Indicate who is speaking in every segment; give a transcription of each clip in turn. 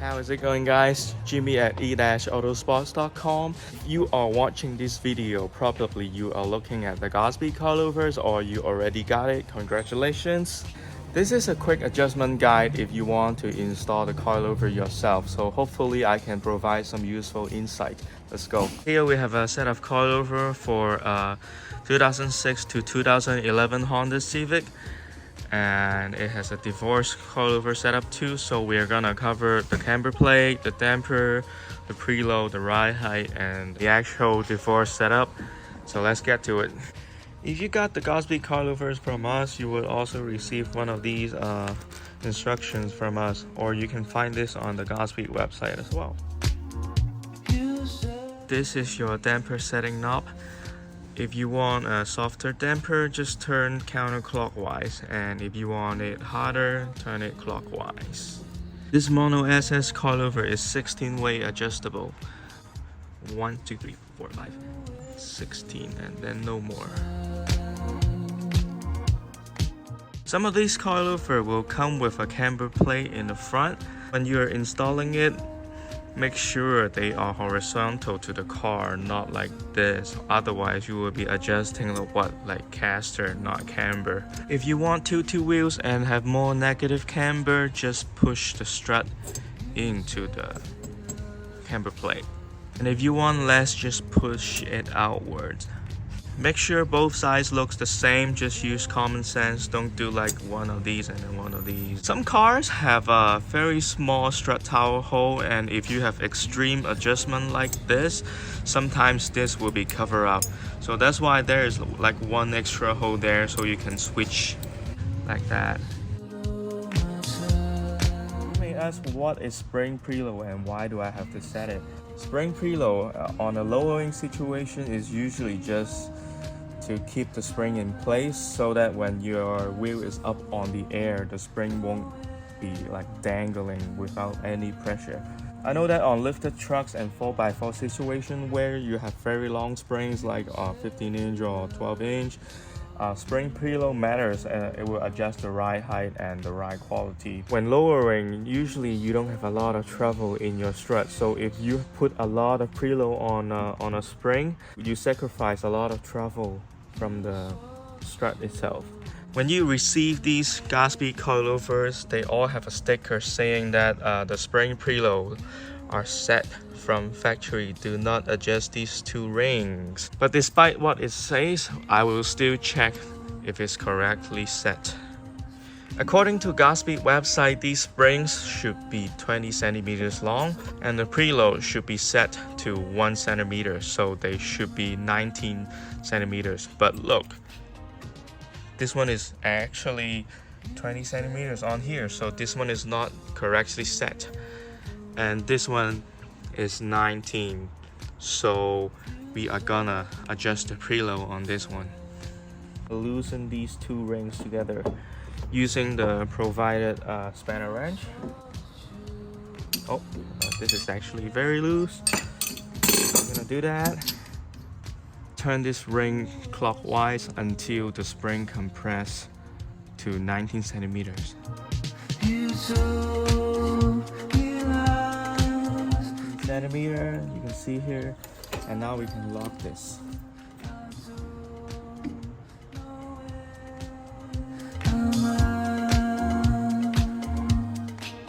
Speaker 1: How is it going, guys? Jimmy at e-autosports.com. If you are watching this video, probably you are looking at the Godspeed coilovers or you already got it. Congratulations. This is a quick adjustment guide if you want to install the coilover yourself, so hopefully I can provide some useful insight. Let's go. Here we have a set of coilover for 2006 to 2011 Honda Civic, and it has a divorce coilover setup too, so we're gonna cover the camber plate, the damper, the preload, the ride height, and the actual divorce setup. So let's get to it. If you got the Godspeed coilovers from us, you will also receive one of these instructions from us, or you can find this on the Godspeed website as well. This is your damper setting knob. If you want a softer damper, just turn counterclockwise, and if you want it harder, turn it clockwise. This Mono SS coilover is 16-way adjustable. 1, 2, 3, 4, 5, 16, and then no more. Some of these coilover will come with a camber plate in the front. When you're installing it, make sure they are horizontal to the car, not like this. Otherwise, you will be adjusting like caster, not camber. If you want two wheels and have more negative camber, just push the strut into the camber plate. And if you want less, just push it outwards. Make sure both sides looks the same. Just use common sense. Don't do like one of these and then one of these. Some cars have a very small strut tower hole, and if you have extreme adjustment like this, sometimes this will be covered up. So that's why there is like one extra hole there, so you can switch like that. You may ask, what is spring preload and why do I have to set it? Spring preload on a lowering situation is usually just to keep the spring in place, so that when your wheel is up on the air, the spring won't be like dangling without any pressure. I know that on lifted trucks and 4x4 situation where you have very long springs like 15-inch or 12-inch, spring preload matters, and it will adjust the ride height and the ride quality. When lowering, usually you don't have a lot of travel in your strut, so if you put a lot of preload on a spring, you sacrifice a lot of travel from the strut itself. When you receive these Godspeed coilovers, they all have a sticker saying that the spring preload are set from factory. Do not adjust these two rings. But despite what it says, I will still check if it's correctly set. According to Godspeed website, these springs should be 20 centimeters long, and the preload should be set to 1 centimeter, so they should be 19 centimeters. But look, this one is actually 20 centimeters on here, so this one is not correctly set. And this one is 19, so we are gonna adjust the preload on this one. Loosen these two rings together using the provided spanner wrench. This is actually very loose, so I'm gonna do that. Turn this ring clockwise until the spring compress to 19 centimeters. Centimeter, you can see here, and now we can lock this.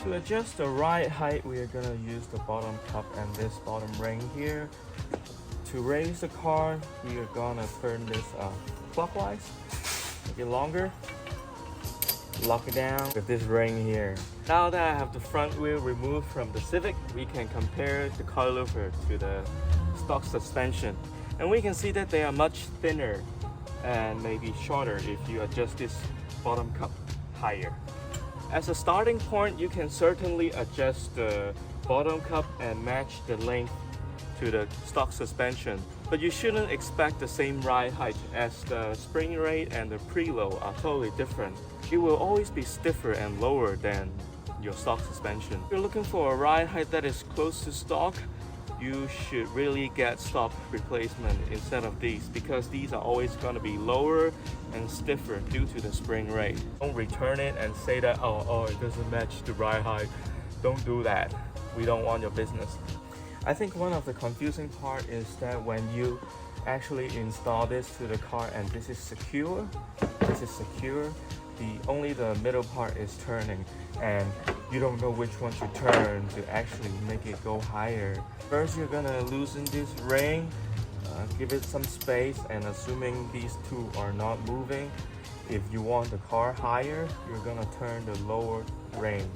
Speaker 1: To adjust the ride height, we are gonna use the bottom cup and this bottom ring here. To raise the car, we are gonna turn this clockwise, make it longer, lock it down with this ring here. Now that I have the front wheel removed from the Civic, we can compare the coilover to the stock suspension, and we can see that they are much thinner and maybe shorter if you adjust this bottom cup higher. As a starting point, you can certainly adjust the bottom cup and match the length to the stock suspension, but you shouldn't expect the same ride height, as the spring rate and the preload are totally different. It will always be stiffer and lower than your stock suspension. If you're looking for a ride height that is close to stock, you should really get stock replacement instead of these, because these are always going to be lower and stiffer due to the spring rate. Don't return it and say that oh it doesn't match the ride height. don't do that. We don't want your business. I think one of the confusing part is that when you actually install this to the car and this is secure, only the middle part is turning and you don't know which one to turn to actually make it go higher. First, you're gonna loosen this ring, give it some space, and assuming these two are not moving, if you want the car higher, you're gonna turn the lower ring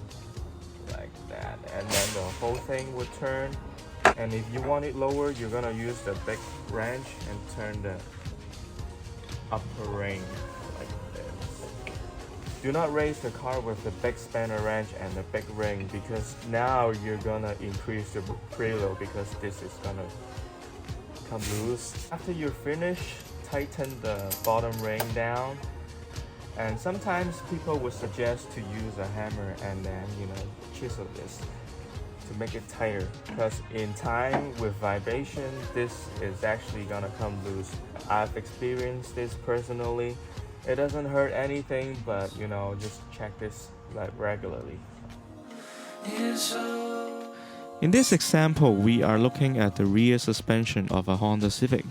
Speaker 1: like that, and then the whole thing would turn. And if you want it lower, you're gonna use the big wrench and turn the upper ring like this. Do not raise the car with the big spanner wrench and the big ring, because now you're gonna increase the preload because this is gonna come loose. After you're finished, tighten the bottom ring down. And sometimes people would suggest to use a hammer and then, chisel this to make it tighter, because in time with vibration, this is actually gonna come loose. I've experienced this personally. It doesn't hurt anything, but just check this like regularly. In this example, we are looking at the rear suspension of a Honda Civic.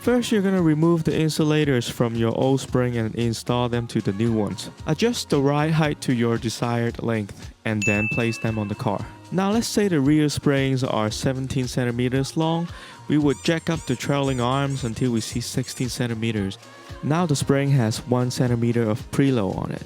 Speaker 1: First, you're gonna remove the insulators from your old spring and install them to the new ones. Adjust the ride height to your desired length and then place them on the car. Now let's say the rear springs are 17 centimeters long. We would jack up the trailing arms until we see 16 centimeters. Now the spring has 1 centimeter of preload on it.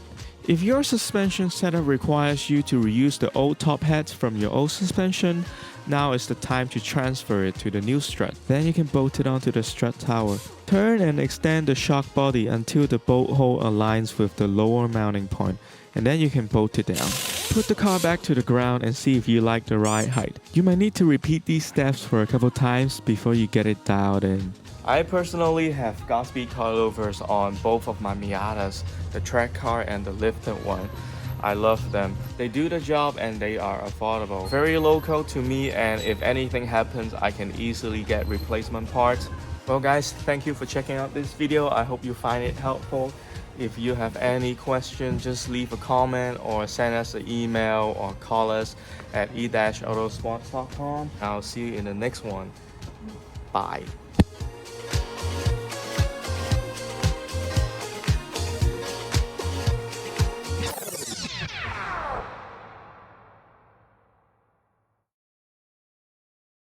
Speaker 1: If your suspension setup requires you to reuse the old top heads from your old suspension, now is the time to transfer it to the new strut. Then you can bolt it onto the strut tower. Turn and extend the shock body until the bolt hole aligns with the lower mounting point, and then you can bolt it down. Put the car back to the ground and see if you like the ride height. You might need to repeat these steps for a couple times before you get it dialed in. I personally have Godspeed coilovers on both of my Miatas, the track car and the lifted one. I love them. They do the job and they are affordable. Very local to me, and if anything happens, I can easily get replacement parts. Well guys, thank you for checking out this video. I hope you find it helpful. If you have any questions, just leave a comment or send us an email or call us at e-autosports.com. I'll see you in the next one. Bye.